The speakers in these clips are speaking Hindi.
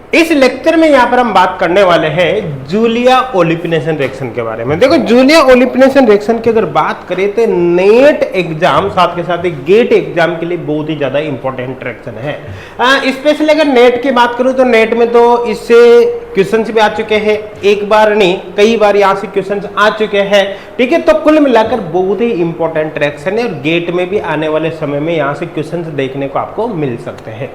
इस लेक्चर में यहां पर हम बात करने वाले हैं जूलिया ओलिफिनेशन रिएक्शन के बारे में। देखो जूलिया ओलिफिनेशन रिएक्शन की अगर बात करें तो नेट एग्जाम साथ के साथ गेट एग्जाम के लिए बहुत ही ज्यादा इंपॉर्टेंट रिएक्शन है। स्पेशली अगर नेट की बात करूं तो नेट में तो इससे क्वेश्चंस भी आ चुके हैं, एक बार नहीं कई बार यहां से क्वेश्चंस आ चुके हैं। ठीक है, तो कुल मिलाकर बहुत ही इंपॉर्टेंट रिएक्शन है और गेट में भी आने वाले समय में यहां से क्वेश्चंस देखने को आपको मिल सकते हैं।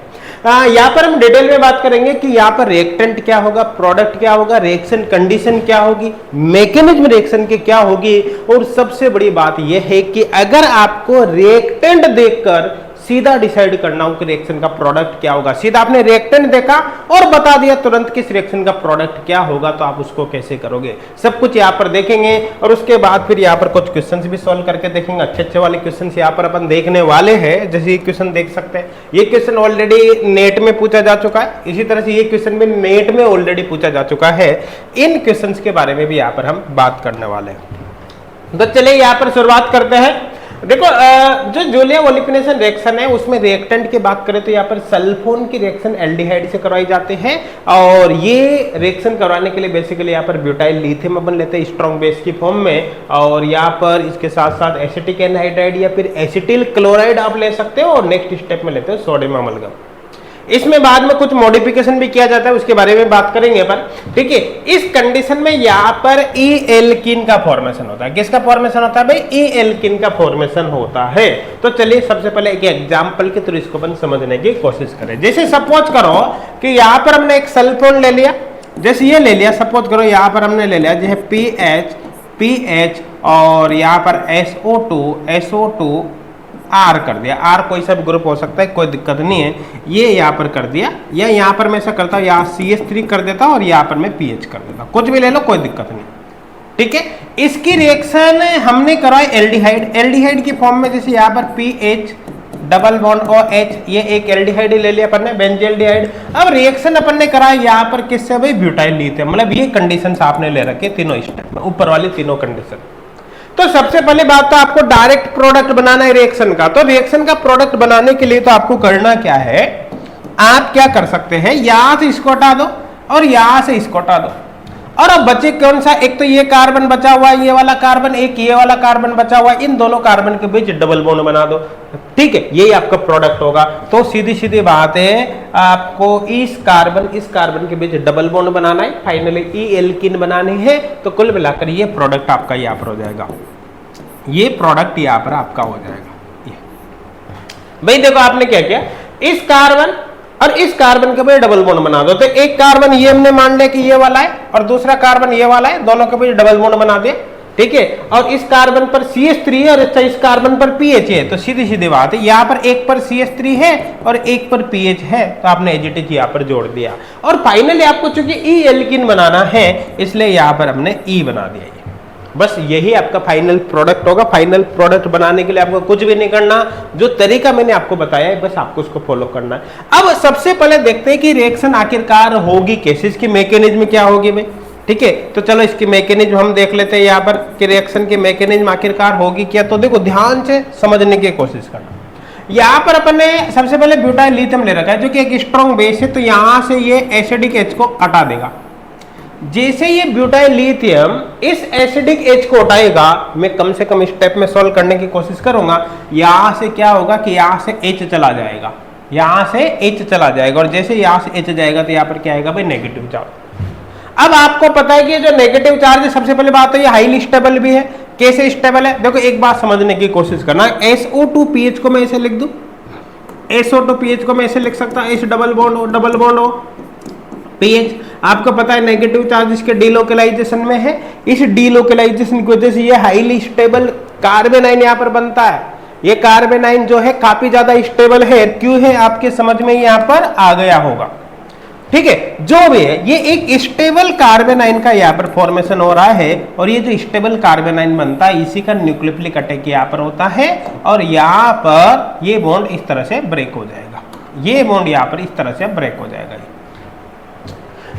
यहां पर हम डिटेल में बात करेंगे कि यहाँ पर रिएक्टेंट क्या होगा, प्रोडक्ट क्या होगा, रिएक्शन कंडीशन क्या होगी, मैकेनिज्म रिएक्शन की क्या होगी, और सबसे बड़ी बात यह है कि अगर आपको रिएक्टेंट देखकर सीधा डिसाइड करना हो कि रिएक्शन का प्रोडक्ट क्या होगा, सीधा आपने रिएक्टेंट देखा और बता दिया तुरंत किस रिएक्शन का प्रोडक्ट क्या होगा, तो आप उसको कैसे करोगे, सब कुछ यहाँ पर देखेंगे। और उसके बाद फिर यहाँ पर कुछ क्वेश्चंस भी सॉल्व करके देखेंगे, अच्छे अच्छे वाले क्वेश्चंस यहाँ पर अपन देखने वाले हैं। जैसे ये क्वेश्चन देख सकते हैं, ये क्वेश्चन ऑलरेडी नेट में पूछा जा चुका है, इसी तरह से ये क्वेश्चन भी नेट में ऑलरेडी पूछा जा चुका है। इन क्वेश्चन के बारे में भी यहाँ पर हम बात करने वाले हैं। तो चलिए यहाँ पर शुरुआत करते हैं। देखो जो जूलिया ओलिफिनेशन रिएक्शन है उसमें रिएक्टेंट की बात करें तो यहाँ पर सल्फोन की रिएक्शन एल्डिहाइड से करवाई जाती है, और ये रिएक्शन करवाने के लिए बेसिकली यहाँ पर ब्यूटाइल लिथियम अपन लेते हैं स्ट्रॉन्ग बेस की फॉर्म में, और यहाँ पर इसके साथ साथ एसिटिक एनहाइड्राइड या फिर एसिटिल क्लोराइड आप ले सकते हो, और नेक्स्ट स्टेप में लेते हो सोडियम अमलगम। इसमें बाद में कुछ मॉडिफिकेशन भी किया जाता है, उसके बारे में बात करेंगे अपन। ठीक है, इस कंडीशन में यहाँ पर ई एल्किन का फॉर्मेशन होता है। किसका फॉर्मेशन होता है भाई? ई एल्किन का फॉर्मेशन होता है। तो चलिए सबसे पहले एक एग्जांपल के थ्रू इसको अपन समझने की कोशिश करें। जैसे सपोज करो कि यहाँ पर हमने एक सल्फोन ले लिया, जैसे ये ले लिया, सपोज करो यहाँ पर हमने ले लिया जैसे PH और यहाँ पर SO2 R कर दिया। R कोई सा भी ग्रुप हो सकता है, कोई दिक्कत नहीं है। ये यहाँ पर कर दिया, या यहाँ पर मैं ऐसा करता हूँ यहाँ CH3 कर देता हूँ और यहाँ पर मैं PH कर देता हूँ, कुछ भी ले लो कोई दिक्कत नहीं। ठीक है, इसकी रिएक्शन हमने कराई एल्डिहाइड की फॉर्म में, जैसे यहाँ पर PH डबल बॉन्ड OH, ये एक एल्डिहाइड ले लिया अपन ने, बेंजील्डिहाइड। अब रिएक्शन अपन ने कराया यहाँ पर किससे भाई? Butyl lithium. मतलब ये कंडीशन आपने ले रखे तीनों स्टेप में, ऊपर वाली तीनों कंडीशन। तो सबसे पहले बात तो आपको डायरेक्ट प्रोडक्ट बनाना है रिएक्शन का। तो रिएक्शन का प्रोडक्ट बनाने के लिए तो आपको करना क्या है, आप क्या कर सकते हैं, यहां से इसको हटा दो और यहां से इसको हटा दो, और अब बचे कौन सा? एक तो ये कार्बन बचा हुआ है, ये वाला कार्बन, एक ये वाला कार्बन बचा हुआ है, इन दोनों कार्बन के बीच डबल बॉन्ड बना दो। ठीक है, यही आपका प्रोडक्ट होगा। तो सीधी सीधी बात है, आपको इस कार्बन के बीच डबल बॉन्ड बनाना है, फाइनली ई एल्किन बनानी है। तो कुल मिलाकर ये प्रोडक्ट आपका यहाँ पर हो जाएगा, ये प्रोडक्ट यहाँ पर आपका हो जाएगा। भाई देखो आपने क्या किया, इस कार्बन और इस कार्बन के बीच डबल बॉन्ड बना दो। तो एक कार्बन ये हमने मान लिया कि ये वाला है, और दूसरा कार्बन ये वाला है, दोनों के बीच डबल बॉन्ड बना दिया। ठीक है, और इस कार्बन पर CH3 है और इस कार्बन पर PH है। तो सीधी सीधी बात है, यहाँ पर एक पर CH3 है और एक पर PH है, तो आपने एजिटिज यहाँ पर जोड़ दिया। और फाइनली आपको चूंकि ई एल्किन बनाना है, इसलिए यहाँ पर हमने ई बना दिया। बस यही आपका फाइनल प्रोडक्ट होगा। फाइनल प्रोडक्ट बनाने के लिए आपको कुछ भी नहीं करना, जो तरीका मैंने आपको बताया है बस आपको उसको फॉलो करना है। अब सबसे पहले देखते हैं कि रिएक्शन आखिरकार होगी कैसे, इसकी मैकेनिज्म क्या होगी भाई। ठीक है, तो चलो इसकी मैकेनिज्म हम देख लेते हैं यहाँ पर कि रिएक्शन की मैकेनिज्म आखिरकार होगी क्या। तो देखो ध्यान से समझने की कोशिश करना। यहाँ पर अपन ने सबसे पहले ब्यूटाइल लिथियम ले रखा है जो कि एक स्ट्रॉन्ग बेस है, तो यहाँ से ये एसिडिक H को हटा देगा। जैसे ये ब्यूटाइल लिथियम इस एसिडिक H को हटाएगा, मैं कम से कम स्टेप में सॉल्व करने की कोशिश करूंगा। यहां से क्या होगा कि यहां से H चला जाएगा, यहां से H चला जाएगा, और जैसे यहां से H जाएगा तो यहां पर क्या आएगा भाई? Negative charge. अब आपको पता है कि जो नेगेटिव चार्ज है, सबसे पहले बात तो ये हाईली स्टेबल भी है। कैसे स्टेबल है? देखो एक बात समझने की कोशिश करना। SO2PH को मैं ऐसे लिख दूं, SO2PH को मैं ऐसे लिख सकता हूं, H double bond O PH। आपको पता है नेगेटिव चार्ज इसके डीलोकलाइजेशन में है, इस डीलोकलाइजेशन की वजह से ये हाईली स्टेबल कार्बन आयन यहाँ पर बनता है। ये कार्बन आयन जो है काफी ज्यादा स्टेबल है, क्यों है आपके समझ में यहाँ पर आ गया होगा। ठीक है, जो भी है ये एक स्टेबल कार्बन आयन का यहाँ पर फॉर्मेशन हो रहा है, और ये जो स्टेबल कार्बन आयन बनता है इसी का न्यूक्लियोफिलिक अटैक यहाँ पर होता है, और यहाँ पर ये बॉन्ड इस तरह से ब्रेक हो जाएगा, ये बॉन्ड यहाँ पर इस तरह से ब्रेक हो जाएगा।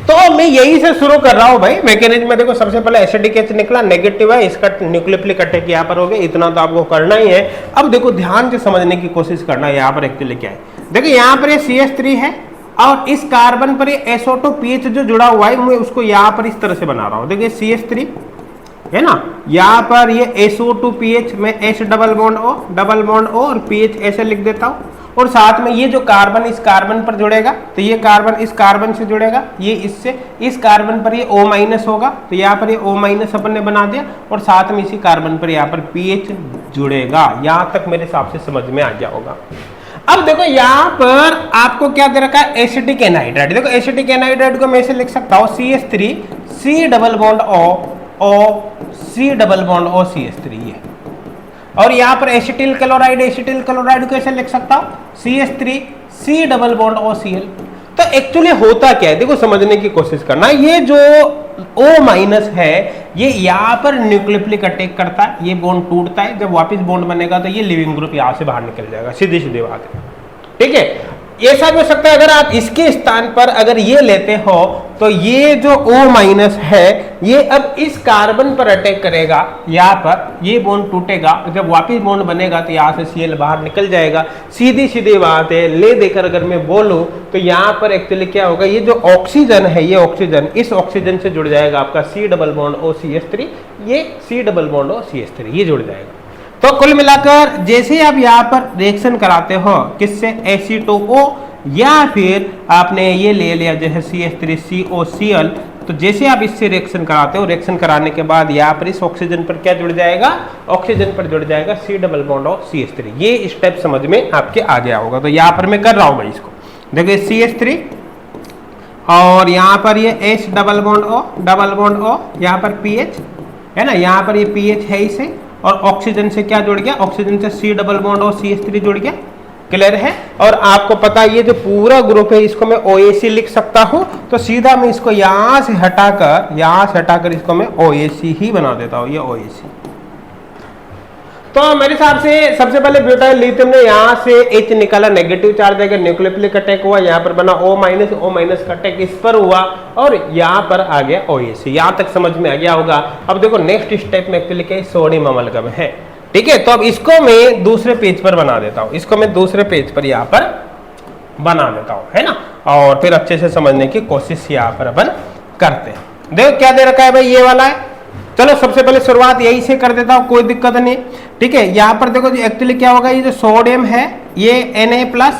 तो मैं यही से शुरू कर रहा हूं भाई मैकेनिज्म में। देखो सबसे पहले एसिडिक H निकला, नेगेटिव है, इसका न्यूक्लियोफिलिक अटैक यहाँ पर हो गया, इतना तो आपको करना ही है। अब देखो ध्यान से समझने की कोशिश करना, यहाँ पर एक्चुअली क्या है। देखो यहाँ पर ये CH3 है और इस कार्बन पर ये SO2 पीएच जो जुड़ा हुआ है, मैं उसको यहाँ पर इस तरह से बना रहा हूँ। देखिए CH3 है ना, यहाँ पर ये SO2 पीएच में H डबल बॉन्ड O और पीएच ऐसे लिख देता हूँ। और साथ में ये जो कार्बन इस कार्बन पर जुड़ेगा, तो ये कार्बन इस कार्बन से जुड़ेगा, ये इससे, इस कार्बन पर ये O माइनस होगा, तो यहाँ पर ये O माइनस अपन ने बना दिया, और साथ में इसी कार्बन पर यहाँ पर पीएच जुड़ेगा। यहाँ तक मेरे हिसाब से समझ में आ गया होगा। अब देखो यहाँ पर आपको क्या दे रखा है, एसिटिक एनहाइड्राइड। देखो एसिटिक एनहाइड्राइड को मैं ऐसे लिख सकता हूँ CH3 C double bond O C double bond O CH3 ये। और यहाँ पर एसिटिल क्लोराइड को ऐसे लिख सकता हूँ CH3 C double bond OCl। तो एक्चुअली होता क्या है, देखो समझने की कोशिश करना। ये जो O माइनस है, ये यहाँ पर न्यूक्लियोफिलिक अटैक करता है, ये बॉन्ड टूटता है, जब वापस बॉन्ड बनेगा तो ये लिविंग ग्रुप यहाँ से बाहर निकल जाएगा, सीधी सीधी बात है। ठीक है, ऐसा भी हो सकता है अगर आप इसके स्थान पर अगर ये लेते हो, तो ये जो O माइनस है, ये अब इस कार्बन पर अटैक करेगा, यहाँ पर ये बॉन्ड टूटेगा, जब वापस बॉन्ड बनेगा तो यहाँ से Cl बाहर निकल जाएगा। सीधी सीधी बात है, ले देकर अगर मैं बोलूं तो यहाँ पर एक्चुअली क्या होगा, ये जो ऑक्सीजन है, ये ऑक्सीजन इस ऑक्सीजन से जुड़ जाएगा आपका C double bond O CH3, ये C double bond O CH3 ये जुड़ जाएगा। तो कुल मिलाकर जैसे आप यहाँ पर रिएक्शन कराते हो किससे, Ac2O, या फिर आपने ये ले लिया जैसे CH3COCl, तो जैसे आप इससे रिएक्शन कराते हो, रिएक्शन कराने के बाद यहाँ पर इस ऑक्सीजन पर क्या जुड़ जाएगा, ऑक्सीजन पर जुड़ जाएगा C double bond O CH3। ये स्टेप समझ में आपके आ गया होगा। तो यहाँ पर मैं कर रहा हूँ भाई इसको, देखिए CH3 और यहाँ पर ये H डबल बॉन्ड O, यहाँ पर पीएच है ना, यहाँ पर ये पीएच है इसे, और ऑक्सीजन से क्या जुड़ गया, ऑक्सीजन से C double bond O CH3 जुड़ गया। क्लियर है। और आपको पता है ये जो पूरा ग्रुप है इसको मैं OAC लिख सकता हूं, तो सीधा मैं इसको यहां से हटाकर इसको मैं OAC ही बना देता हूं, ये OAC। तो मेरे हिसाब से सबसे पहले ब्यूटाइल लिथियम ने यहाँ से H निकाला, नेगेटिव चार्ज आएगा, न्यूक्लियोफिलिक अटैक हुआ, यहाँ पर बना O माइनस का अटैक इस पर हुआ, और यहाँ पर आ गया OAC। यहाँ तक समझ में आ गया होगा। अब देखो नेक्स्ट स्टेप में एक्चुअली क्या सोडियम अमलगम है। ठीक है, तो अब इसको मैं दूसरे पेज पर बना देता हूँ, इसको मैं दूसरे पेज पर यहाँ पर बना देता हूँ, है ना, और फिर अच्छे से समझने की कोशिश यहाँ पर अपन करते हैं। देखो क्या दे रखा है भाई, ये वाला है। चलो सबसे पहले शुरुआत यही से कर देता हूँ, कोई दिक्कत नहीं। ठीक है, यहाँ पर देखो एक्चुअली क्या होगा, ये जो सोडियम है ये Na+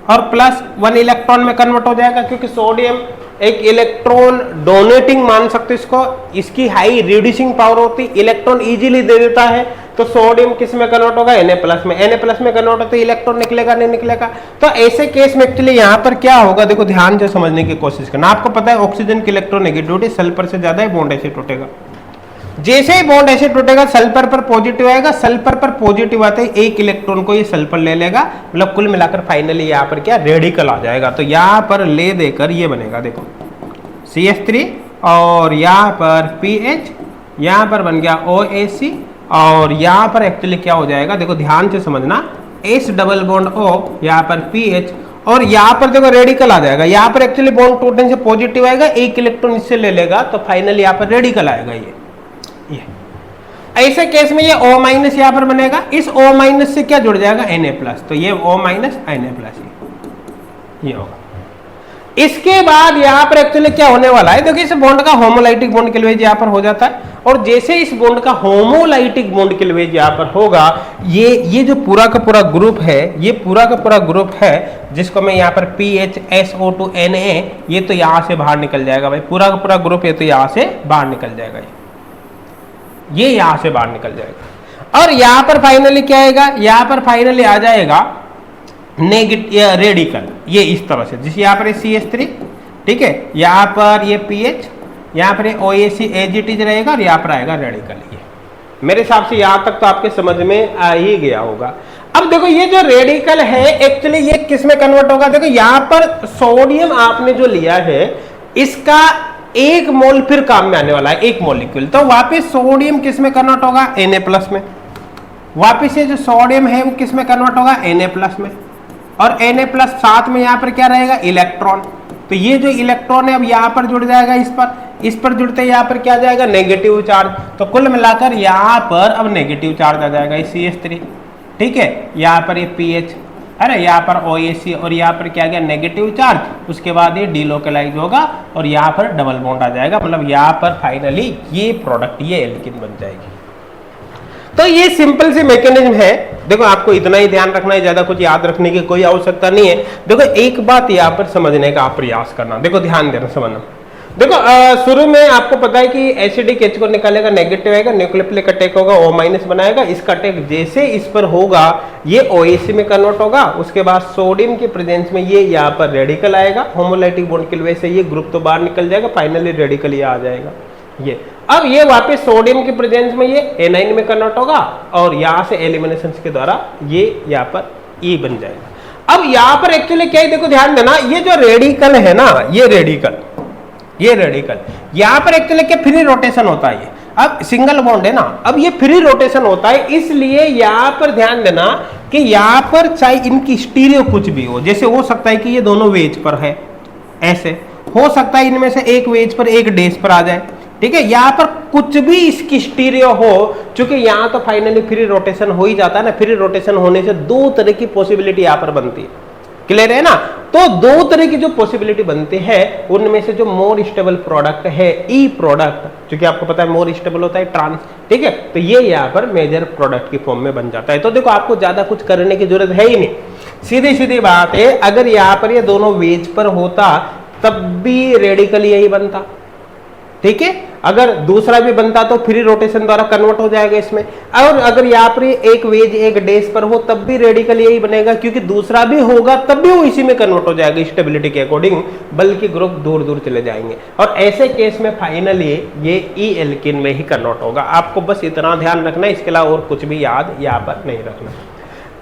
और +1 इलेक्ट्रॉन में कन्वर्ट हो जाएगा, क्योंकि सोडियम एक इलेक्ट्रॉन डोनेटिंग मान सकते इसको, इसकी हाई रिड्यूसिंग पावर होती, इलेक्ट्रॉन इजीली दे देता है। तो सोडियम किस में कन्वर्ट होगा, Na+ में। Na+ में कन्वर्ट होता है, इलेक्ट्रॉन निकलेगा नहीं निकलेगा। तो ऐसे केस में एक्चुअली यहाँ पर क्या होगा, देखो ध्यान से समझने की कोशिश करना। आपको पता है ऑक्सीजन की इलेक्ट्रोनेगेटिविटी सल्फर से ज्यादा है, बॉन्ड ऐसे टूटेगा। जैसे ही बॉन्ड ऐसे टूटेगा सल्फर पर पॉजिटिव आएगा, सल्फर पर पॉजिटिव आते ही एक इलेक्ट्रॉन को ये सल्फर ले लेगा, मतलब कुल मिलाकर फाइनली यहाँ पर क्या रेडिकल आ जाएगा। तो यहाँ पर ले देकर ये बनेगा, देखो CH3 और यहाँ पर PH, यहाँ पर बन गया OAC, और यहाँ पर एक्चुअली क्या हो जाएगा, देखो ध्यान से समझना, H डबल बॉन्ड O, यहाँ पर PH, और यहाँ पर देखो रेडिकल आ जाएगा। यहाँ पर एक्चुअली बॉन्ड टूटने से पॉजिटिव आएगा, एक इलेक्ट्रॉन इससे ले लेगा, तो फाइनली यहाँ पर रेडिकल आएगा ये। ऐसे केस में ये O- यहाँ पर बनेगा, इस O- से क्या जुड़ जाएगा, Na+, तो ये O- Na+, ये होगा। इसके बाद यहाँ पर एक्चुअली क्या होने वाला है, देखिए इस बॉन्ड का होमोलाइटिक बॉन्ड क्लीवेज यहाँ पर हो जाता है, और जैसे इस बॉन्ड का होमोलाइटिक बॉन्ड क्लीवेज यहाँ पर होगा, ये जो पूरा का पूरा ग्रुप है, ये पूरा का पूरा ग्रुप है, जिसको मैं यहाँ पर PHSO2 Na, ये तो यहाँ से बाहर निकल जाएगा भाई, पूरा का पूरा ग्रुप ये तो यहाँ से बाहर निकल जाएगा, ये यहाँ से बाहर निकल जाएगा। और यहाँ पर फाइनली क्या आएगा, यहाँ पर फाइनली आ जाएगा नेगेटिव रेडिकल, ये इस तरह से, जिस यहाँ पर CH3, ठीक है, यहाँ पर ये PH, यहाँ पर OAC एजिटीज रहेगा, और यहाँ पर आएगा रेडिकल। ये मेरे हिसाब से यहाँ तक तो आपके समझ में आ ही गया होगा। अब देखो ये जो रेडिकल है एक्चुअली ये किस में कन्वर्ट होगा, देखो यहाँ पर सोडियम आपने जो लिया है इसका 1 मोल फिर काम में आने वाला है, 1 मॉलिक्यूल, तो वापस सोडियम किस में कन्वर्ट होगा, Na+ में। वापस ये जो सोडियम है वो किस में कन्वर्ट होगा, Na+ में, और Na+ साथ में यहाँ पर क्या रहेगा, इलेक्ट्रॉन। तो ये जो इलेक्ट्रॉन है अब यहाँ पर जुड़ जाएगा, इस पर जुड़ते यहाँ पर क्या जाएगा, नेगेटिव चार्ज। तो कुल मिलाकर यहाँ पर अब नेगेटिव चार्ज आ जाएगा, CH3, ठीक है, यहाँ पर ये PH, है ना, यहाँ पर OH और यहाँ पर क्या गया नेगेटिव चार्ज, उसके बाद ये डीलोकलाइज होगा और यहाँ पर डबल बॉन्ड आ जाएगा, मतलब यहाँ पर फाइनली ये प्रोडक्ट ये एल्किन बन जाएगी। तो ये सिंपल सी मैकेनिज्म है। देखो आपको इतना ही ध्यान रखना है, ज्यादा कुछ याद रखने की कोई आवश्यकता नहीं है। देखो एक बात यहाँ पर समझने का आप प्रयास करना, देखो ध्यान देना समझना। देखो शुरू में आपको पता है कि एसिडिक H को निकालेगा, नेगेटिव आएगा, न्यूक्लियोफिलिक अटैक होगा, O- बनाएगा, इसका अटैक जैसे इस पर होगा ये OAC में कन्वर्ट होगा, उसके बाद सोडियम के प्रेजेंस में ये यहाँ पर रेडिकल आएगा, होमोलाइटिक बॉन्ड की वजह से ये ग्रुप तो बाहर निकल जाएगा, फाइनली रेडिकल ये आ जाएगा ये। अब ये वापस सोडियम के प्रेजेंस में ये एनाइन में कन्वर्ट होगा और यहाँ से एलिमिनेशन के द्वारा ये यहाँ पर E बन जाएगा। अब यहाँ पर एक्चुअली क्या है, देखो ध्यान देना, ये जो रेडिकल है ना, ये रेडिकल यहाँ पर एक्चुअली क्या फ्री रोटेशन होता है, ये अब सिंगल बॉन्ड है ना, अब ये फ्री रोटेशन होता है, इसलिए यहाँ पर ध्यान देना कि यहाँ पर चाहे इनकी स्टीरियो कुछ भी हो, जैसे हो सकता है कि ये दोनों वेज पर है, ऐसे हो सकता है इनमें से एक वेज पर एक डेस पर आ जाए, ठीक है, यहाँ पर कुछ भी इसकी स्टीरियो हो, क्योंकि यहाँ तो फाइनली फ्री रोटेशन हो ही जाता है ना, फ्री रोटेशन होने से दो तरह की पॉसिबिलिटी यहाँ पर बनती है, क्लियर है ना। तो दो तरह की जो पॉसिबिलिटी बनती है उनमें से जो मोर स्टेबल प्रोडक्ट है ई प्रोडक्ट, क्योंकि आपको पता है मोर स्टेबल होता है ट्रांस, ठीक है, तो ये यहाँ पर मेजर प्रोडक्ट की फॉर्म में बन जाता है। तो देखो आपको ज्यादा कुछ करने की जरूरत है ही नहीं, सीधी सीधी बात है, अगर यहाँ पर ये दोनों वेज पर होता तब भी रेडिकल यही बनता, ठीक है, अगर दूसरा भी बनता तो फ्री रोटेशन द्वारा कन्वर्ट हो जाएगा इसमें, और अगर यहाँ पर एक वेज एक डेस पर हो तब भी रेडिकल यही बनेगा, क्योंकि दूसरा भी होगा तब भी वो इसी में कन्वर्ट हो जाएगा स्टेबिलिटी के अकॉर्डिंग, बल्कि ग्रुप दूर दूर चले जाएंगे, और ऐसे केस में फाइनली ये ई एल्किन में ही कन्वर्ट होगा। आपको बस इतना ध्यान रखना है, इसके अलावा और कुछ भी याद यहाँ पर नहीं रखना।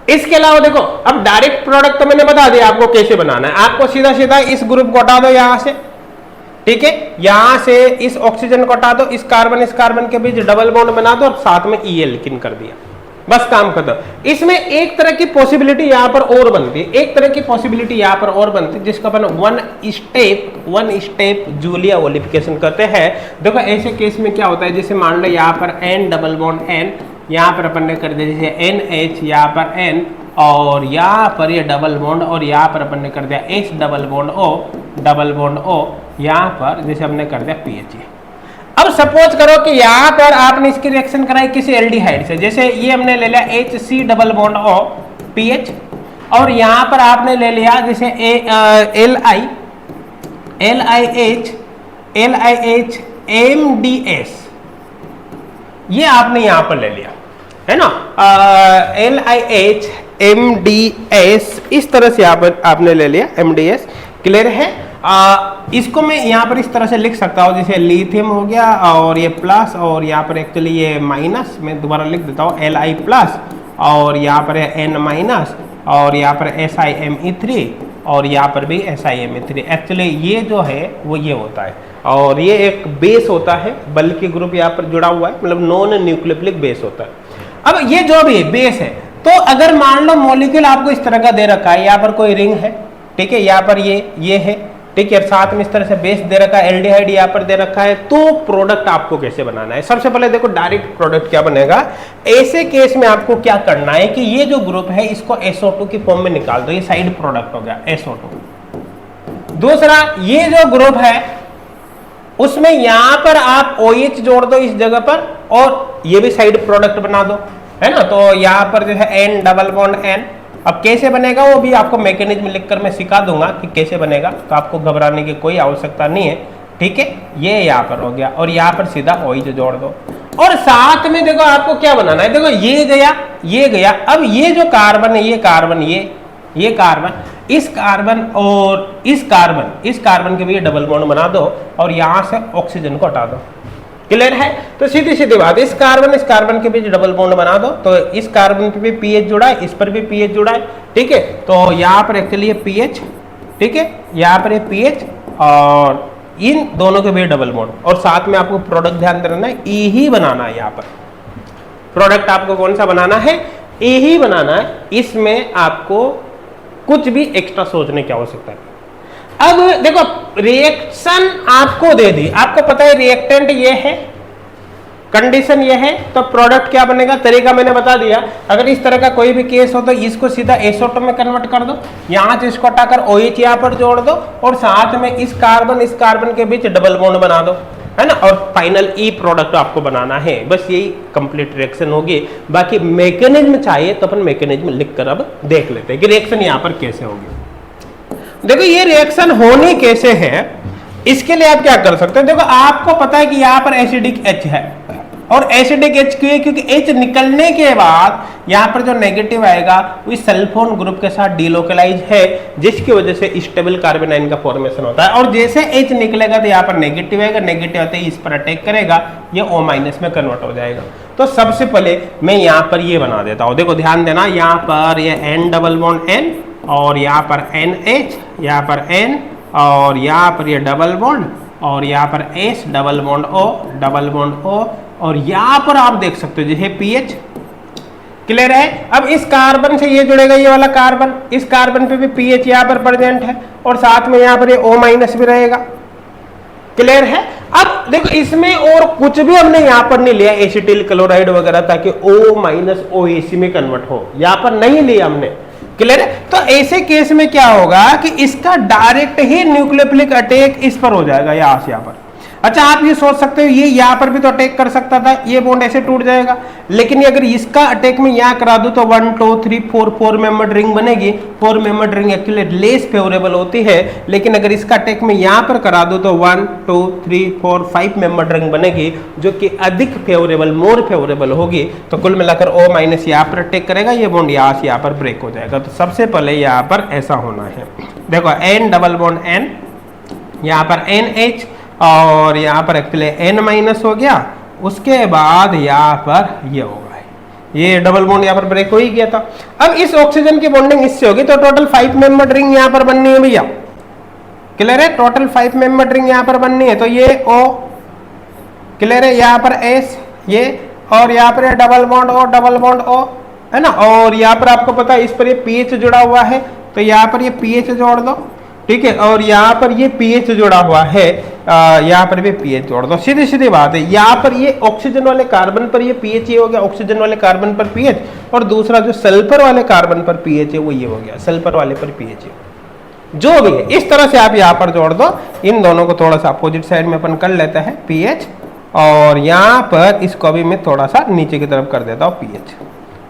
इसके अलावा देखो अब डायरेक्ट प्रोडक्ट तो मैंने बता दिया आपको कैसे बनाना है, आपको सीधा सीधा इस ग्रुप को हटा दो यहाँ से, ठीक है, यहां से इस ऑक्सीजन को हटा दो, इस कार्बन के बीच डबल बॉन्ड बना दो और साथ में ई एल्किन कर दिया, बस काम खत्म। इसमें एक तरह की पॉसिबिलिटी यहां पर और बनती है, एक तरह की पॉसिबिलिटी यहां पर और बनती है जिसका अपन वन स्टेप जूलिया ओलिफिकेशन करते हैं। देखो ऐसे केस में क्या होता है, जैसे मान लो यहाँ पर N डबल बॉन्ड N, यहाँ पर अपन ने कर दिया जैसे NH, यहाँ पर N, और यहाँ पर ये डबल बॉन्ड, और यहाँ पर अपन ने कर दिया H डबल बॉन्ड O, यहाँ पर जैसे हमने कर दिया PH। अब सपोज करो कि यहाँ पर आपने इसकी रिएक्शन कराई किसी एल्डिहाइड से, जैसे ये हमने ले लिया HC double bond O PH, और यहाँ पर आपने ले लिया जैसे LiH MDS, ये आपने यहाँ पर ले लिया है ना, LiH MDS इस तरह से यहाँ पर आपने ले लिया MDS, क्लियर है। इसको मैं यहाँ पर इस तरह से लिख सकता हूँ, जैसे लिथियम हो गया और ये प्लस, और यहाँ पर एक्चुअली ये माइनस, मैं दोबारा लिख देता हूँ Li प्लस, और यहाँ पर है N माइनस, और यहाँ पर SiMe3, और यहाँ पर भी SiMe3। एक्चुअली ये जो है वो ये होता है, और ये एक बेस होता है, बल्कि ग्रुप यहाँ पर जुड़ा हुआ है, मतलब नॉन न्यूक्लियोफिलिक बेस होता है। अब ये जो भी बेस है, तो अगर मान लो मॉलिक्यूल आपको इस तरह का दे रखा है, यहाँ पर कोई रिंग है, ठीक है, यहाँ पर ये है, ठीक है, साथ में इस तरह से बेस दे रखा है, एल्डिहाइड यहाँ पर दे रखा है, तो प्रोडक्ट आपको कैसे बनाना है। सबसे पहले देखो डायरेक्ट प्रोडक्ट क्या बनेगा, ऐसे केस में आपको क्या करना है कि ये जो ग्रुप है इसको SO2 की फॉर्म में निकाल दो, ये साइड प्रोडक्ट हो गया SO2। दूसरा ये जो ग्रुप है उसमें यहां पर आप OH जोड़ दो इस जगह पर, और ये भी साइड प्रोडक्ट बना दो, है ना, तो यहां पर जो है N डबल बॉन्ड N। अब कैसे बनेगा वो भी आपको मैकेनिज्म लिखकर मैं सिखा दूंगा कि कैसे बनेगा, तो आपको घबराने की कोई आवश्यकता नहीं है, ठीक है। ये यहाँ पर हो गया, और यहाँ पर सीधा OH जोड़ दो, और साथ में देखो आपको क्या बनाना है, देखो ये गया, अब ये जो कार्बन है, ये कार्बन, ये कार्बन, इस कार्बन और इस कार्बन के भी डबल बॉन्ड बना दो, और यहां से ऑक्सीजन को हटा दो, क्लियर है। तो सीधी सीधी बात, इस कार्बन के बीच डबल बॉन्ड बना दो, तो इस कार्बन पे भी पीएच जुड़ा है, इस पर भी पीएच जुड़ा है, ठीक है, तो यहाँ पर एक्चुअली पीएच, ठीक है, यहाँ पर पीएच, और इन दोनों के बीच डबल बॉन्ड, और साथ में आपको प्रोडक्ट ध्यान देना है, ई ही बनाना है। यहाँ पर प्रोडक्ट आपको कौन सा बनाना है, ई ही बनाना है, इसमें आपको कुछ भी एक्स्ट्रा सोचने की आवश्यकता है। अब देखो रिएक्शन आपको दे दी, आपको पता है रिएक्टेंट ये है, कंडीशन ये है तो प्रोडक्ट क्या बनेगा, तरीका मैंने बता दिया। अगर इस तरह का कोई भी केस हो तो इसको सीधा SO2 में कन्वर्ट कर दो, यहां से इसको हटाकर OH यहां पर जोड़ दो और साथ में इस कार्बन के बीच डबल बॉन्ड बना दो, है ना, और फाइनल ई प्रोडक्ट आपको बनाना है। बस यही कंप्लीट रिएक्शन होगी। बाकी मैकेनिज्म चाहिए तो अपन मैकेनिज्म लिखकर अब देख लेते हैं कि रिएक्शन यहां पर कैसे होगी। देखो ये रिएक्शन होनी कैसे है, इसके लिए आप क्या कर सकते हैं। देखो आपको पता है कि यहां पर एसिडिक H है और एसिडिक H क्यों है, क्योंकि H निकलने के बाद यहां पर जो नेगेटिव आएगा वो सल्फोन ग्रुप के साथ डिलोकलाइज है, जिसकी वजह से स्टेबल कार्बन आयन का फॉर्मेशन होता है। और जैसे H निकलेगा तो यहाँ पर नेगेटिव आएगा, नेगेटिव आते ही इस पर अटैक करेगा, ये O- में कन्वर्ट हो जाएगा। तो सबसे पहले मैं यहाँ पर ये बना देता हूँ। देखो ध्यान देना, यहाँ पर ये N डबल बॉन्ड N और यहाँ पर NH, यहाँ पर N और यहाँ पर ये डबल बॉन्ड और यहाँ पर S double bond O, double bond O और यहाँ पर आप देख सकते हो जैसे pH। क्लियर है। अब इस कार्बन से ये जुड़ेगा, ये वाला कार्बन, इस कार्बन पे भी pH यहाँ पर प्रेजेंट है और साथ में यहाँ पर ये O- भी रहेगा। क्लियर है। अब देखो इसमें और कुछ भी हमने यहाँ पर नहीं लिया एसिटिल क्लोराइड वगैरह ताकि O- OAC में कन्वर्ट हो, यहाँ पर नहीं लिया हमने। क्लियर है। तो ऐसे केस में क्या होगा कि इसका डायरेक्ट ही न्यूक्लियोफिलिक अटैक इस पर हो जाएगा, यहाँ से यहाँ पर। अच्छा आप ये सोच सकते हो ये यहाँ पर भी तो अटैक कर सकता था, ये बॉन्ड ऐसे टूट जाएगा, लेकिन अगर इसका अटैक में यहाँ करा दूं तो 1 2 3 4 4 मेंबर्ड रिंग बनेगी। 4 membered ring actually less favourable होती है, लेकिन अगर इसका अटैक में यहाँ पर करा दूं तो 1 2 3 4 5 मेंबर्ड रिंग बनेगी, जो कि अधिक फेवरेबल, मोर फेवरेबल होगी। तो कुल मिलाकर O- यहाँ पर अटैक करेगा, ये बॉन्ड यहाँ से यहाँ पर ब्रेक हो जाएगा। तो सबसे पहले यहाँ पर ऐसा होना है। देखो N डबल बॉन्ड N, यहाँ पर NH और यहाँ पर एक्चुअली N- हो गया, उसके बाद यहाँ पर ये होगा, ये डबल बॉन्ड यहाँ पर ब्रेक हो ही गया था। अब इस ऑक्सीजन की बॉन्डिंग इससे होगी तो टोटल 5 मेंबर्ड रिंग यहाँ पर बननी है भैया। क्लियर है। टोटल 5 मेंबर्ड रिंग यहाँ पर बननी है। तो ये O, क्लियर है, यहाँ पर S ये, और यहाँ पर double bond O, double bond O, है ना। और यहाँ पर आपको पता है इस पर ये pH जुड़ा हुआ है, तो यहाँ पर ये pH जोड़ दो, ठीक है। और यहाँ पर ये pH जुड़ा हुआ है, यहाँ पर भी pH जोड़ दो। सीधी सीधी बात है। यहाँ पर ये ऑक्सीजन वाले कार्बन पर ये pH ये हो गया, ऑक्सीजन वाले कार्बन पर pH, और दूसरा जो सल्फर वाले कार्बन पर pH है वो ये हो गया, सल्फर वाले पर pH है, जो भी है। इस तरह से आप यहाँ पर जोड़ दो। इन दोनों को थोड़ा सा अपोजिट साइड में अपन कर लेते हैं pH, और यहाँ पर इसको भी मैं थोड़ा सा नीचे की तरफ कर देता हूँ pH,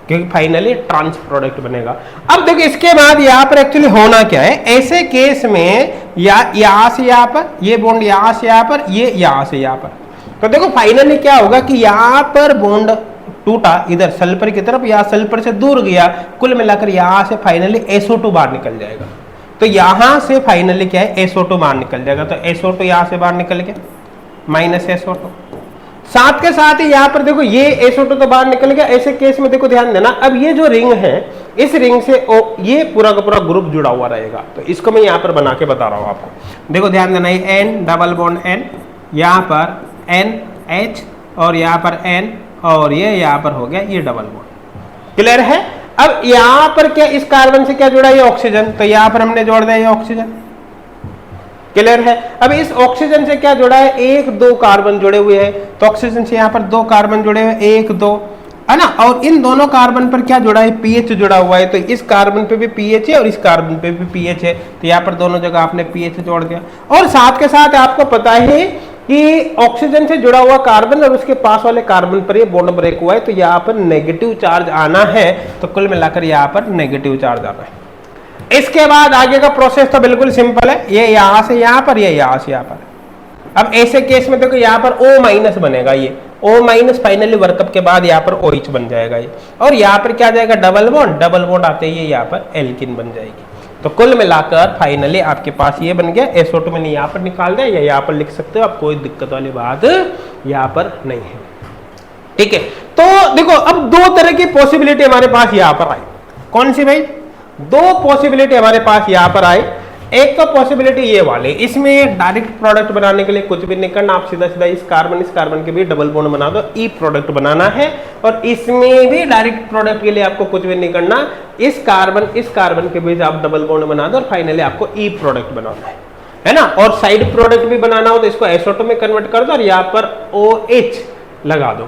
क्योंकि फाइनली ट्रांस प्रोडक्ट बनेगा। अब देखो इसके बाद यहाँ पर एक्चुअली होना क्या है, ऐसे केस में यहाँ से यहाँ पर ये बॉन्ड, यहाँ से यहाँ पर, ये यहाँ से यहाँ पर, तो देखो फाइनली क्या होगा कि यहाँ पर बॉन्ड टूटा इधर सल्फर की तरफ, यहाँ सल्फर से दूर गया, कुल मिलाकर यहाँ से फाइनली SO2 बाहर निकल जाएगा। तो यहाँ से फाइनली क्या है, SO2 बाहर निकल जाएगा। तो SO2 यहाँ से बाहर निकल गया, -SO2। साथ के साथ ही यहाँ पर देखो ये SO2 तो बाहर निकल गया। ऐसे केस में देखो ध्यान देना, अब ये जो रिंग है, इस रिंग से ये पूरा का पूरा ग्रुप जुड़ा हुआ रहेगा। तो इसको मैं यहाँ पर बना के बता रहा हूँ आपको। देखो ध्यान देना, ये N डबल बॉन्ड N, यहाँ पर NH और यहाँ पर N, और ये यहाँ पर हो गया ये डबल बॉन्ड। क्लियर है। अब यहाँ पर क्या, इस कार्बन से क्या जुड़ा, ये ऑक्सीजन, तो यहाँ पर हमने जोड़ दिया ये ऑक्सीजन। क्लियर है। अब इस ऑक्सीजन से क्या जुड़ा है, 1 2 कार्बन जुड़े हुए हैं, तो ऑक्सीजन से यहाँ पर 2 कार्बन जुड़े हुए, 1 2, है ना। और इन दोनों कार्बन पर क्या जुड़ा है, pH जुड़ा हुआ है। तो इस कार्बन पे भी pH है और इस कार्बन पे भी pH है, तो यहाँ पर दोनों जगह आपने pH जोड़ दिया। और साथ के साथ आपको पता है कि ऑक्सीजन से जुड़ा हुआ कार्बन और उसके पास वाले कार्बन पर ये बॉन्ड ब्रेक हुआ है, तो यहाँ पर नेगेटिव चार्ज आना है। तो कुल मिलाकर यहाँ पर नेगेटिव चार्ज आना है। इसके बाद आगे का प्रोसेस तो बिल्कुल सिंपल है, ये यहाँ से यहाँ पर, ये यहाँ से यहाँ पर। अब ऐसे केस में देखो यहाँ पर O- बनेगा, ये O- फाइनली वर्कअप के बाद यहाँ पर OH बन जाएगा ये, और यहाँ पर क्या जाएगा, डबल बॉन्ड, डबल बॉन्ड आते ही यहाँ पर एल्किन बन जाएगी। तो कुल मिलाकर फाइनली आपके पास ये बन गया। SO2 मैंने यहाँ पर निकाल दिया, या यहाँ पर लिख सकते हो आप, कोई दिक्कत वाली बात यहाँ पर नहीं है। ठीक है। तो देखो अब 2 तरह की पॉसिबिलिटी हमारे पास यहाँ पर आई। कौन सी भाई, 2 पॉसिबिलिटी हमारे पास यहाँ पर आई। एक तो पॉसिबिलिटी ये वाली, इसमें डायरेक्ट प्रोडक्ट बनाने के लिए कुछ भी नहीं करना, आप सीधा सीधा इस कार्बन के बीच डबल बॉन्ड बना दो, ई प्रोडक्ट बनाना है। और इसमें भी डायरेक्ट प्रोडक्ट के लिए आपको कुछ भी नहीं करना, इस कार्बन के बीच आप डबल बॉन्ड बना दो और फाइनली आपको ई प्रोडक्ट बनाना है ना। और साइड प्रोडक्ट भी बनाना हो तो इसको SO2 में कन्वर्ट कर दो और यहाँ पर OH लगा दो।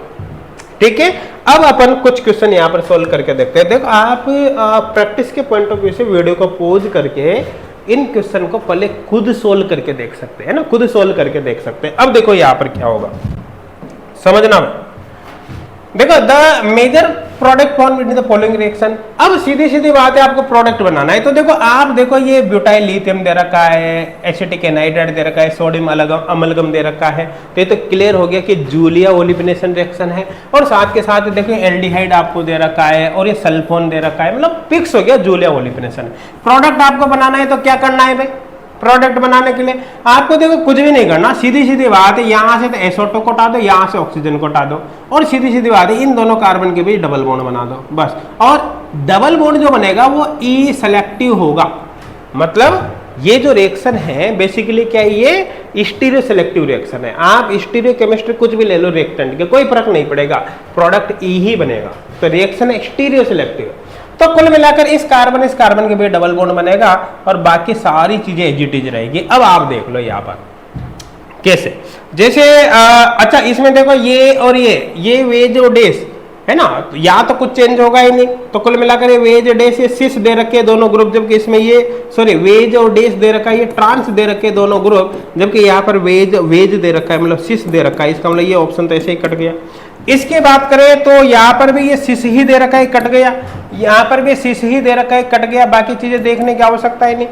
ठीक है, अब अपन कुछ क्वेश्चन यहाँ पर सोल्व करके देखते हैं। देखो आप प्रैक्टिस के पॉइंट ऑफ व्यू से वीडियो को पॉज करके इन क्वेश्चन को पहले खुद सोल्व करके देख सकते हैं ना, खुद सोल्व करके देख सकते हैं। अब देखो यहाँ पर क्या होगा, समझना। देखो the major product form with the following reaction. अब सीधी सीधी बात है, आपको प्रोडक्ट बनाना है। तो देखो आप देखो ये ब्यूटाइल लिथियम दे रखा है, एसिटिक एनहाइड्राइड दे रखा है, सोडियम अमलगम दे रखा है। तो ये तो क्लियर हो गया कि जूलिया ओलिफिनेशन रिएक्शन है। और साथ के साथ देखो एल्डिहाइड आपको दे रखा है और ये सल्फोन दे रखा है, मतलब फिक्स हो गया जूलिया ओलिफिनेशन। प्रोडक्ट आपको बनाना है तो क्या करना है भाई, प्रोडक्ट बनाने के लिए आपको देखो कुछ भी नहीं करना, सीधी सीधी बात है, यहां से तो SO2 को हटा दो, यहां से ऑक्सीजन को हटा दो, और सीधी सीधी बात है इन दोनों कार्बन के बीच डबल बॉन्ड बना दो बस। और डबल बॉन्ड जो बनेगा वो ई सेलेक्टिव होगा। मतलब ये जो रिएक्शन है बेसिकली क्या है, ये स्टीरियो सेलेक्टिव रिएक्शन है। आप स्टीरियो केमिस्ट्री कुछ भी ले लो रिएक्टेंट के, कोई फर्क नहीं पड़ेगा, प्रोडक्ट ई ही बनेगा। तो रिएक्शन स्टीरियो सेलेक्टिव है। तो कुल मिलाकर इस कार्बन के बीच डबल बॉन्ड बनेगा और बाकी सारी चीजें एजिटिज रहेगी। अब आप देख लो यहाँ पर कैसे, जैसे अच्छा इसमें देखो ये और ये वेज और डेस है ना, तो यहाँ तो कुछ चेंज होगा ही नहीं। तो कुल मिलाकर ये वेज डेस, ये सिस दे रखे दोनों ग्रुप, जबकि इसमें ये सॉरी वेज और डेस दे रखा है, ये ट्रांस दे रखे दोनों ग्रुप, जबकि यहाँ पर वेज दे रखा है, मतलब सिस दे रखा है। इसका मतलब ये ऑप्शन तो ऐसे ही कट गया। इसकी बात करें तो यहाँ पर भी ये सिस ही दे रखा है, कट गया। यहाँ पर भी सिस ही दे रखा है, कट गया। बाकी चीजें देखने की आवश्यकता ही नहीं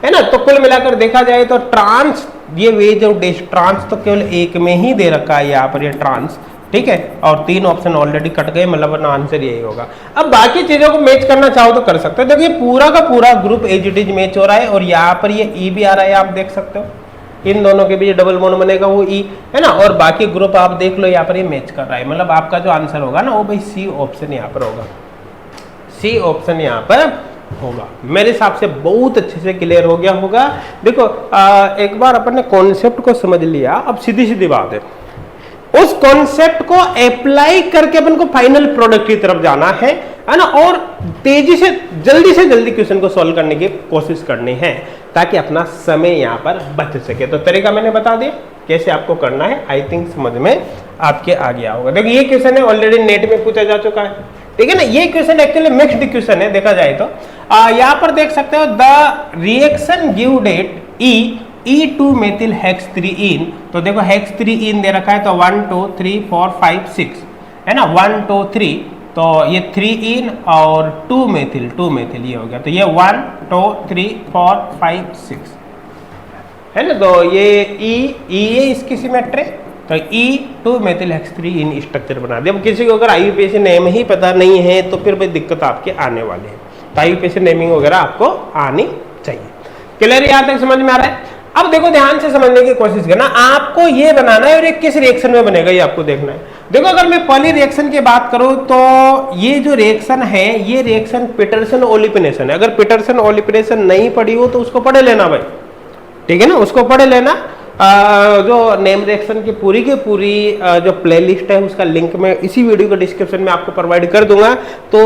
है ना। तो कुल मिलाकर देखा जाए तो ट्रांस, ये वेज और डेस, ट्रांस तो केवल एक में ही दे रखा है यहाँ पर, ये ट्रांस। ठीक है, और 3 ऑप्शन ऑलरेडी कट गए, मतलब आंसर यही होगा। अब बाकी चीजों को मैच करना चाहो तो कर सकते हो। देखिए पूरा का पूरा group as it is match हो रहा है, और यहाँ पर ये ई भी आ रहा है, आप देख सकते हो। इन दोनों के बीच डबल बॉन्ड बनेगा वो ई है ना, और बाकी ग्रुप आप देख लो यहाँ पर ये मैच कर रहा है। मतलब आपका जो आंसर होगा ना वो भाई सी ऑप्शन यहाँ पर होगा, सी ऑप्शन यहाँ पर होगा। मेरे हिसाब से बहुत अच्छे से क्लियर हो गया होगा। देखो एक बार अपन ने कॉन्सेप्ट को समझ लिया, अब सीधी सीधी बात है उस कॉन्सेप्ट को अप्लाई करके अपन को फाइनल प्रोडक्ट की तरफ जाना है ना, और तेजी से जल्दी क्वेश्चन को सॉल्व करने की कोशिश करनी है ताकि अपना समय यहाँ पर बच सके। तो तरीका मैंने बता दिया कैसे आपको करना है, आई थिंक समझ में आपके आ गया होगा। देखो ये क्वेश्चन है ऑलरेडी नेट में पूछा जा चुका है, ठीक है ना। ये क्वेश्चन एक्चुअली मिक्स्ड क्वेश्चन है देखा जाए तो। यहाँ पर देख सकते हो the reaction give that E2 methyl hex 3इन। तो देखो हेक्स 3इन दे रखा है, तो 1 2 3 4 5 6 है ना, 1 2 3, तो ये 3इन और 2 मेथिल ये हो गया। तो ये 1 2 3 4 5 6 है ना। तो ये E है इसकी सिमेट्री, तो E2 मेथिल हेक्स 3इन स्ट्रक्चर बना दिया। अब किसी को अगर IUPAC नेम ही पता नहीं है तो फिर भाई दिक्कत आपके आने वाली है। तो IUPAC नेमिंग वगैरह आपको आनी चाहिए। क्लियर, यहाँ तक समझ में आ रहा है। अब देखो ध्यान से समझने की कोशिश करना, आपको ये बनाना है और ये किस रिएक्शन में बनेगा ये आपको देखना है। देखो अगर मैं पहली रिएक्शन की बात करूं तो ये जो रिएक्शन है ये रिएक्शन पीटरसन ओलिफिनेशन है। अगर पीटरसन ओलिफिनेशन नहीं पढ़ी हो तो उसको पढ़ लेना भाई, ठीक है ना, उसको पढ़ लेना। जो नेम रिएक्शन की पूरी जो प्लेलिस्ट है उसका लिंक मैं इसी वीडियो के डिस्क्रिप्शन में आपको प्रोवाइड कर दूंगा। तो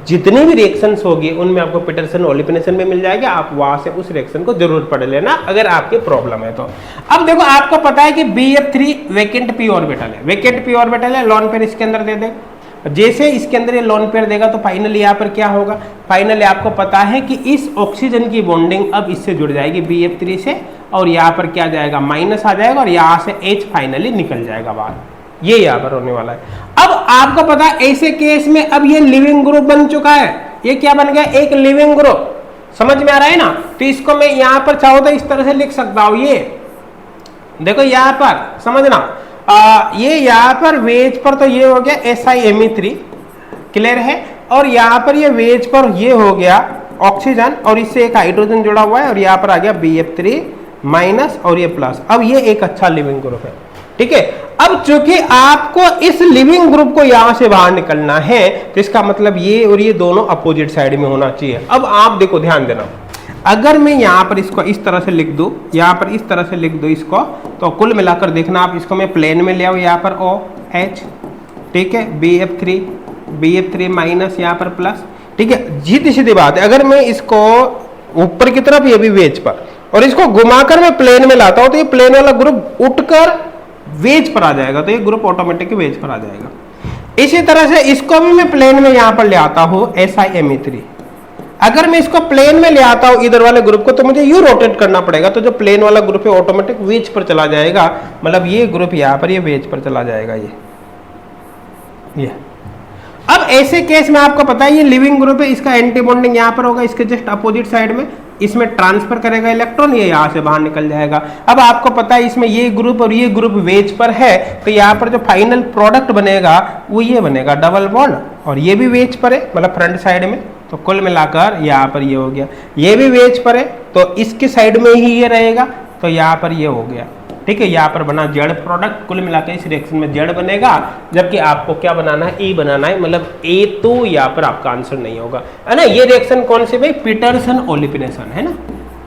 जितनी भी रिएक्शंस होगी उनमें आपको पीटरसन ओलिफिनेशन में मिल जाएगा, आप वहां से उस रिएक्शन को जरूर पढ़ लेना अगर आपके प्रॉब्लम है तो। अब देखो आपको पता है कि BF3 वैकेंट p ऑर्बिटल है, वैकेंट p ऑर्बिटल है, लोन पेयर इसके अंदर दे दे। जैसे इसके अंदर ये लोन पेयर देगा तो फाइनली यहाँ पर क्या होगा, फाइनली आपको पता है कि इस ऑक्सीजन की बॉन्डिंग अब इससे जुड़ जाएगी BF3 से, और यहाँ पर क्या जाएगा माइनस आ जाएगा और यहाँ से H फाइनली निकल जाएगा बाहर, ये यहाँ पर होने वाला है। अब आपको पता है ऐसे केस में अब ये लिविंग ग्रुप बन चुका है, ये क्या बन गया, एक लिविंग ग्रुप। समझ में आ रहा है ना। तो इसको मैं यहाँ पर चाहूँ तो इस तरह से लिख सकता हूँ, ये देखो यहाँ पर समझना, ये यहाँ पर वेज पर तो ये हो गया SiMe3 क्लियर है, और यहाँ पर ये वेज पर ये हो गया ऑक्सीजन और इससे एक हाइड्रोजन जुड़ा हुआ है, और यहाँ पर आ गया BF3 माइनस और ये प्लस। अब ये एक अच्छा लिविंग ग्रुप है, ठीक है। अब चूंकि आपको इस लिविंग ग्रुप को यहां से बाहर निकलना है तो इसका मतलब ये और ये दोनों अपोजिट साइड में होना चाहिए। अब आप देखो ध्यान देना, अगर मैं यहाँ पर इसको इस तरह से लिख दूं, यहाँ पर इस तरह से लिख दूं इसको, तो कुल मिलाकर देखना आप इसको मैं प्लेन में ले आऊं, यहाँ पर OH, ठीक है, BF3 माइनस यहाँ पर प्लस, ठीक है। सीधी सीधी बात है, अगर मैं इसको ऊपर की तरफ ये भी वेज पर और इसको घुमाकर मैं प्लेन में लाता हूं तो ये प्लेन वाला ग्रुप उठकर वेज पर आ जाएगा, तो ये ग्रुप ऑटोमेटिक वेज पर आ जाएगा। इसी तरह से इसको भी मैं प्लेन में यहां पर ले आता हूं SiMe3। अगर मैं इसको प्लेन में ले आता हूं इधर वाले ग्रुप को, तो मुझे यू रोटेट करना पड़ेगा, तो जो प्लेन वाला ग्रुप है ऑटोमेटिक वेज पर चला जाएगा, मतलब ये ग्रुप यहां पर ये वेज पर चला जाएगा। ये अब ऐसे केस में आपको पता है ये लिविंग ग्रुप है, इसका एंटी बॉन्डिंग यहां पर होगा, इसके जस्ट अपोजिट साइड में, इसमें ट्रांसफर करेगा इलेक्ट्रॉन, ये यहां से बाहर निकल जाएगा। अब आपको पता है इसमें ये ग्रुप और ये ग्रुप वेज पर है, तो यहां पर जो फाइनल प्रोडक्ट बनेगा वो ये बनेगा डबल बॉन्ड, और ये भी वेज पर है, मतलब फ्रंट साइड में, तो कुल मिलाकर यहाँ पर ये हो गया। ये भी वेज पर है, तो इसके साइड में ही ये रहेगा, तो यहाँ पर ये हो गया। ठीक है, यहाँ पर बना जेड प्रोडक्ट, कुल मिलाकर इस रिएक्शन में जेड बनेगा, जबकि आपको क्या बनाना है, ई बनाना है, मतलब ए तो यहाँ पर आपका आंसर नहीं होगा, है ना। ये रिएक्शन कौन सी भाई, पीटरसन ओलिपिनेशन है ना,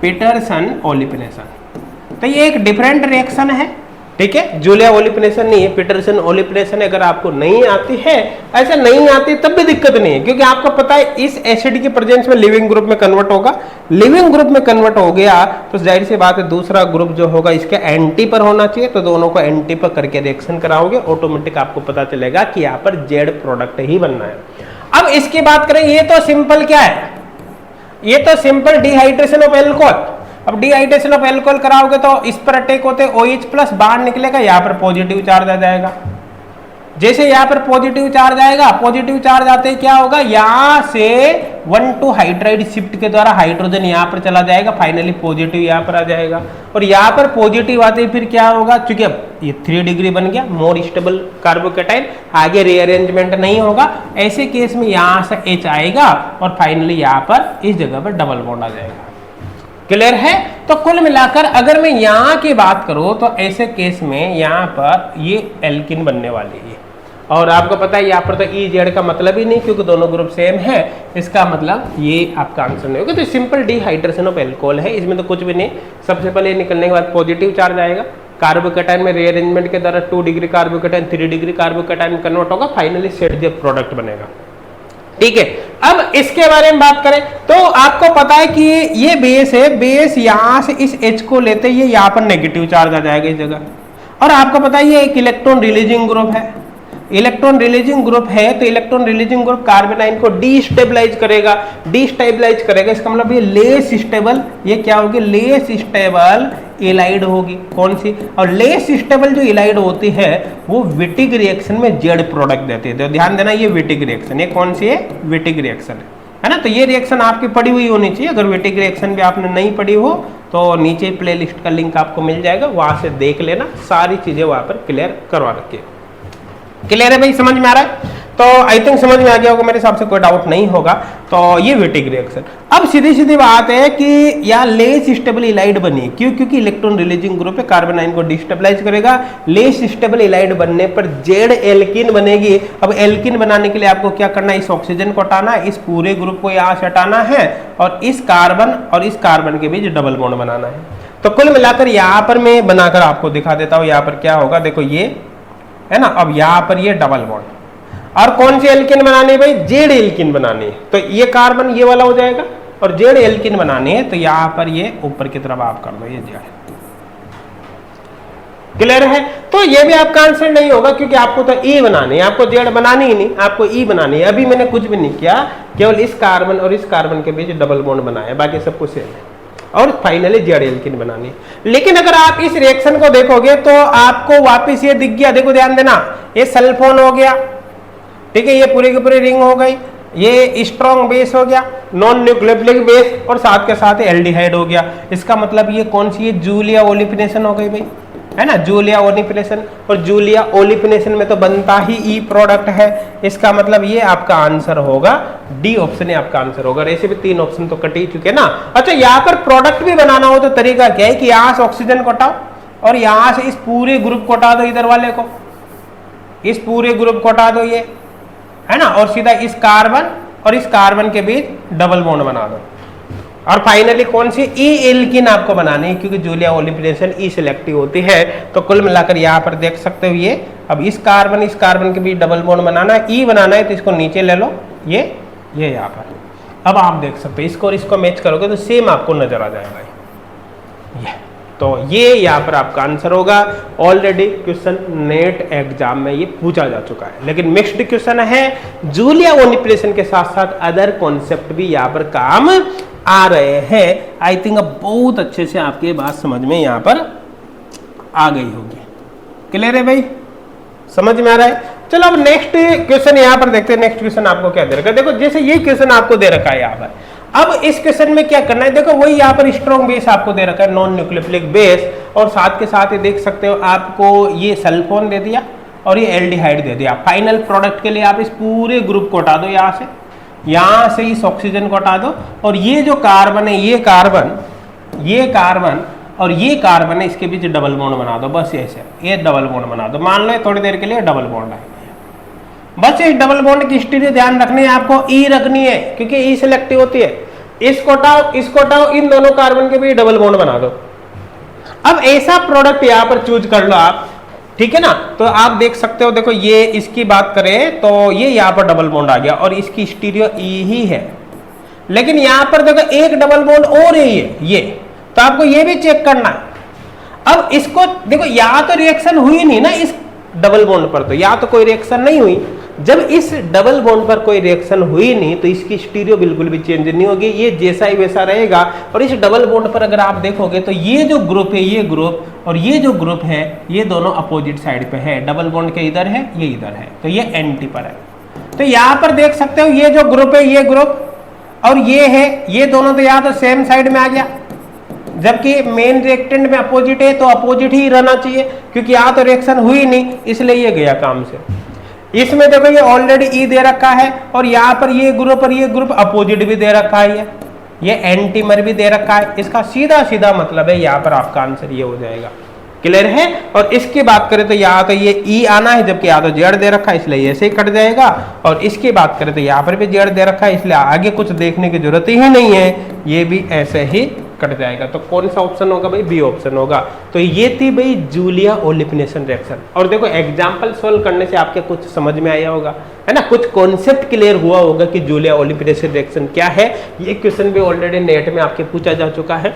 पीटरसन ओलिपिनेशन। तो ये एक डिफरेंट रिएक्शन है, ठीक है, जूलिया ओलिपिनेशन नहीं है, पीटरसन ओलिपिनेशन। अगर आपको नहीं आती है, ऐसा नहीं आती तब भी दिक्कत नहीं है, क्योंकि आपको पता है इस एसिड की प्रेजेंस में लिविंग ग्रुप में कन्वर्ट होगा। लिविंग ग्रुप में कन्वर्ट हो गया तो जाहिर सी बात है दूसरा ग्रुप जो होगा इसके एंटी पर होना चाहिए, तो दोनों को एंटी पर करके रिएक्शन कराओगे, ऑटोमेटिक आपको पता चलेगा कि यहाँ पर जेड प्रोडक्ट ही बनना है। अब इसकी बात करें, ये तो सिंपल क्या है, ये तो सिंपल डिहाइड्रेशन ऑफ एल्कोहल। अब डिहाइड्रेशन ऑफ एल्कोहल कराओगे तो इस पर अटैक होते OH प्लस बाहर निकलेगा, यहाँ पर पॉजिटिव चार्ज आ जाएगा। जैसे यहाँ पर पॉजिटिव चार्ज आएगा, पॉजिटिव चार्ज आते ही क्या होगा, यहाँ से 1,2 हाइड्राइड शिफ्ट के द्वारा हाइड्रोजन यहाँ पर चला जाएगा, फाइनली पॉजिटिव यहाँ पर आ जाएगा। और यहाँ पर पॉजिटिव आते ही फिर क्या होगा, चूंकि अब ये 3 डिग्री बन गया, मोर स्टेबल कार्बोकेटाइन, आगे रीअरेंजमेंट नहीं होगा, ऐसे केस में यहाँ से H आएगा और फाइनली यहाँ पर इस जगह पर डबल बॉन्ड आ जाएगा। क्लियर है। तो कुल मिलाकर अगर मैं यहाँ की बात करूं तो ऐसे केस में यहाँ पर ये एल्किन बनने वाली है, और आपको पता है यहाँ पर तो ई जेड का मतलब ही नहीं, क्योंकि दोनों ग्रुप सेम है, इसका मतलब ये आपका आंसर नहीं होगा। तो सिंपल डिहाइड्रेशन ऑफ एल्कोहल है, इसमें तो कुछ भी नहीं। सबसे पहले निकलने के बाद पॉजिटिव चार्ज आएगा, कार्बोकेटाइन में रीअरेंजमेंट के द्वारा 2 degree carbocation 3 degree carbocation convert होगा, फाइनली सेट द प्रोडक्ट बनेगा। ठीक है, अब इसके बारे में बात करें तो आपको पता है कि ये बेस है, बेस यहां से इस H को लेते ही यहाँ पर नेगेटिव चार्ज आ जाएगा इस जगह, और आपको पता है ये एक इलेक्ट्रॉन रिलीजिंग ग्रुप है। इलेक्ट्रॉन रिलीजिंग ग्रुप है तो इलेक्ट्रॉन रिलीजिंग ग्रुप कार्बोनाइन को डिस्टेबलाइज करेगा, डिस्टेबलाइज करेगा, इसका मतलब ये लेस स्टेबल, ये क्या होगी, लेस स्टेबल इलाइड होगी। कौन सी, और लेस स्टेबल जो इलाइड होती है वो विटिक रिएक्शन में जेड प्रोडक्ट देती है। तो ध्यान देना, ये विटिक रिएक्शन, ये कौन सी है, विटिक रिएक्शन है ना। तो ये रिएक्शन आपकी पढ़ी हुई होनी चाहिए, अगर विटिक रिएक्शन भी आपने नहीं पढ़ी हो तो नीचे प्लेलिस्ट का लिंक आपको मिल जाएगा, वहां से देख लेना, सारी चीजें वहां पर क्लियर करवा रखिए। क्लियर है भाई, समझ में आ रहा है। तो आई थिंक समझ में आ गया होगा, मेरे हिसाब से कोई डाउट नहीं होगा। तो ये विटिक रिएक्शन। अब सीधी सीधी बात है कि यहाँ लेस स्टेबल इलाइड बनी, क्यों, क्योंकि इलेक्ट्रॉन रिलीजिंग ग्रुप है, कार्बोनाइन को डिस्टेबलाइज करेगा, लेस स्टेबल इलाइड बनने पर जेड एल्किन बनेगी। अब एल्किन बनाने के लिए आपको क्या करना है, इस ऑक्सीजन को हटाना है, इस पूरे ग्रुप को यहाँ से हटाना है, और इस कार्बन के बीच डबल बॉन्ड बनाना है। तो कुल मिलाकर यहाँ पर मैं बनाकर आपको दिखा देता हूँ, यहाँ पर क्या होगा, देखो ये है ना। अब यहाँ पर ये डबल बॉन्ड, और कौन सी एल्किन बनानी है भाई, जेड एल्किन बनानी है, तो ये कार्बन ये वाला हो जाएगा, और जेड एल्किन बनानी है तो यहाँ पर ये ऊपर की तरफ आप कर दो, ये जेड। क्लियर है। तो ये भी आपका आंसर नहीं होगा, क्योंकि आपको तो ई बनानी है, आपको जेड बनानी ही नहीं, आपको ई बनानी है। अभी मैंने कुछ भी नहीं किया, केवल इस कार्बन और इस कार्बन के बीच डबल बॉन्ड बनाया, बाकी सब कुछ सेम है, और फाइनली जेड एल्किन बनानी है। लेकिन अगर आप इस रिएक्शन को देखोगे तो आपको वापस ये दिख गया, देखो ध्यान देना, ये सल्फोन हो गया, ठीक है, ये पूरी की पूरी रिंग हो गई, ये स्ट्रॉन्ग बेस हो गया, नॉन न्यूक्लियोफिलिक बेस, और साथ के साथ एल्डिहाइड हो गया। इसका मतलब ये कौन सी है, जूलिया ओलिफिनेशन हो गई भाई, है ना, जूलिया ओलिफिनेशन। और जूलिया ओलिफिनेशन में तो बनता ही ई प्रोडक्ट है, इसका मतलब ये आपका आंसर होगा, डी ऑप्शन है आपका आंसर होगा। ऐसे भी 3 ऑप्शन तो कट ही चुके ना। अच्छा, यहाँ पर प्रोडक्ट भी बनाना हो तो तरीका क्या है कि यहाँ से ऑक्सीजन को हटाओ, और यहाँ से इस पूरे ग्रुप को हटा दो, इधर वाले को, इस पूरे ग्रुप को हटा दो, ये है ना, और सीधा इस कार्बन और इस कार्बन के बीच डबल बॉन्ड बना दो, और फाइनली कौन सी, ई एल्किन आपको बनानी है, क्योंकि जूलिया ओलिफिनेशन ई सिलेक्टिव होती है। तो कुल मिलाकर यहाँ पर देख सकते हो ये, अब इस कार्बन के बीच डबल बॉन्ड बनाना है, ई बनाना है, तो इसको नीचे ले लो, ये यहाँ पर। अब आप देख सकते हो इसको और इसको मैच करोगे तो सेम आपको नजर आ जाएगा, ये तो ये यहाँ पर आपका आंसर होगा। ऑलरेडी क्वेश्चन नेट एग्जाम में ये पूछा जा चुका है, लेकिन मिक्स्ड क्वेश्चन है, जूलिया ओलिपनेशन के साथ साथ अदर कॉन्सेप्ट भी यहाँ पर काम आ रहे हैं। आई थिंक अब बहुत अच्छे से आपकी बात समझ में यहाँ पर आ गई होगी। क्लियर है भाई, समझ में आ रहा है? चलो अब नेक्स्ट क्वेश्चन यहाँ पर देखते हैं। नेक्स्ट क्वेश्चन आपको क्या दे रखा है, देखो जैसे ये क्वेश्चन आपको दे रखा है यहाँ पर, अब इस क्वेश्चन में क्या करना है, देखो वही यहाँ पर स्ट्रॉन्ग बेस आपको दे रखा है, नॉन न्यूक्लियोफिलिक बेस, और साथ के साथ ये देख सकते हो आपको ये सल्फोन दे दिया और ये एल्डिहाइड दे दिया। फाइनल प्रोडक्ट के लिए आप इस पूरे ग्रुप को हटा दो, यहाँ से इस ऑक्सीजन को हटा दो, और ये जो कार्बन है, ये कार्बन और ये कार्बन है, इसके बीच डबल बॉन्ड बना दो, बस ऐसे ये डबल बॉन्ड बना दो। मान लो थोड़ी देर के लिए डबल बॉन्ड है, बस इस डबल बॉन्ड की स्थिति ध्यान रखनी है आपको, ई रखनी है क्योंकि ई सिलेक्टिव होती है। इसको हटाओ, इन दोनों कार्बन के बीच डबल बॉन्ड बना दो। अब ऐसा प्रोडक्ट यहां पर चूज कर लो आप, ठीक है ना? तो आप देख सकते हो, देखो ये इसकी बात करें तो ये यहां पर डबल बॉन्ड आ गया और इसकी स्टीरियो ई ही है, लेकिन यहां पर देखो एक डबल बॉन्ड और है ये, तो आपको ये भी चेक करना है। अब इसको देखो, यहां तो रिएक्शन हुई नहीं ना इस डबल बॉन्ड पर, तो यहां तो कोई रिएक्शन नहीं हुई। जब इस डबल बॉन्ड पर कोई रिएक्शन हुई नहीं तो इसकी स्टीरियो बिल्कुल भी चेंज नहीं होगी, ये जैसा ही वैसा रहेगा। और इस डबल बॉन्ड पर अगर आप देखोगे तो ये जो ग्रुप है, ये ग्रुप और ये जो ग्रुप है, ये दोनों अपोजिट साइड पे है। डबल बॉन्ड के इधर है, ये इधर है, तो ये एंटी पर है। तो यहां पर देख सकते हो ये जो ग्रुप है, ये ग्रुप और ये है, ये दोनों तो यहां तो सेम साइड में आ गया, जबकि मेन रिएक्टेंट में अपोजिट है तो अपोजिट ही रहना चाहिए, क्योंकि यहां तो रिएक्शन हुई नहीं, इसलिए ये गया काम से। इसमें देखो ये ऑलरेडी ई दे रखा है और यहाँ पर ये ग्रुप अपोजिट भी दे रखा है, ये एंटीमर भी दे रखा है। इसका सीधा सीधा मतलब है यहाँ पर आपका आंसर ये हो जाएगा। क्लियर है? और इसकी बात करें तो यहाँ तो ये ई आना है, जबकि यहाँ तो जेड दे रखा है, इसलिए ऐसे ही कट जाएगा। और इसकी बात करें तो यहाँ पर भी जेड दे रखा है, इसलिए आगे कुछ देखने की जरूरत ही नहीं है, ये भी ऐसे ही कट जाएगा। तो कौन सा ऑप्शन होगा भाई? बी ऑप्शन होगा। तो ये थी भाई जूलिया ओलिपनेशन रिएक्शन। और देखो एग्जांपल सॉल्व करने से आपके कुछ समझ में आया होगा, है ना, कुछ कॉन्सेप्ट क्लियर हुआ होगा कि जूलिया ओलिपनेशन रिएक्शन क्या है। ये क्वेश्चन भी ऑलरेडी नेट में आपके पूछा जा चुका है।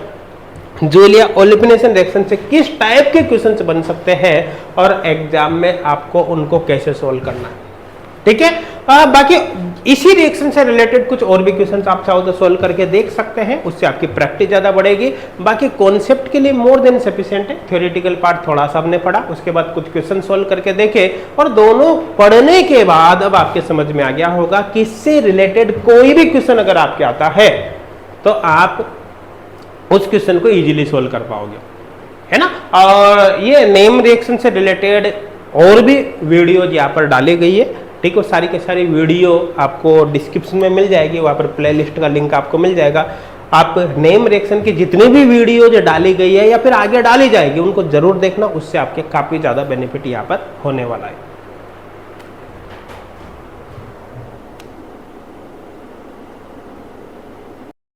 जूलिया ओलिपनेशन रिएक्शन से किस टाइप के क्वेश्चंस बन सकते हैं और एग्जाम में आपको उनको कैसे सॉल्व करना है, ठीक है। बाकी इसी रिएक्शन से रिलेटेड कुछ और भी क्वेश्चंस आप चाहो तो सॉल्व करके देख सकते हैं, उससे आपकी प्रैक्टिस ज्यादा बढ़ेगी। बाकी कॉन्सेप्ट के लिए मोर देन सफिशिएंट है। थ्योरेटिकल पार्ट थोड़ा सा हमने पढ़ा, उसके बाद कुछ क्वेश्चन सॉल्व करके देखे, और दोनों पढ़ने के बाद अब आपके समझ में आ गया होगा कि इससे रिलेटेड कोई भी क्वेश्चन अगर आपके आता है तो आप उस क्वेश्चन को इजीली सॉल्व कर पाओगे, है ना। और ये नेम रिएक्शन से रिलेटेड और भी वीडियो यहाँ पर डाली गई है, ठीक है। सारी की सारी वीडियो आपको डिस्क्रिप्शन में मिल जाएगी, वहाँ पर प्लेलिस्ट का लिंक आपको मिल जाएगा। आप नेम रिएक्शन की जितनी भी वीडियो जो डाली गई है या फिर आगे डाली जाएगी उनको जरूर देखना, उससे आपके काफ़ी ज़्यादा बेनिफिट यहाँ पर होने वाला है।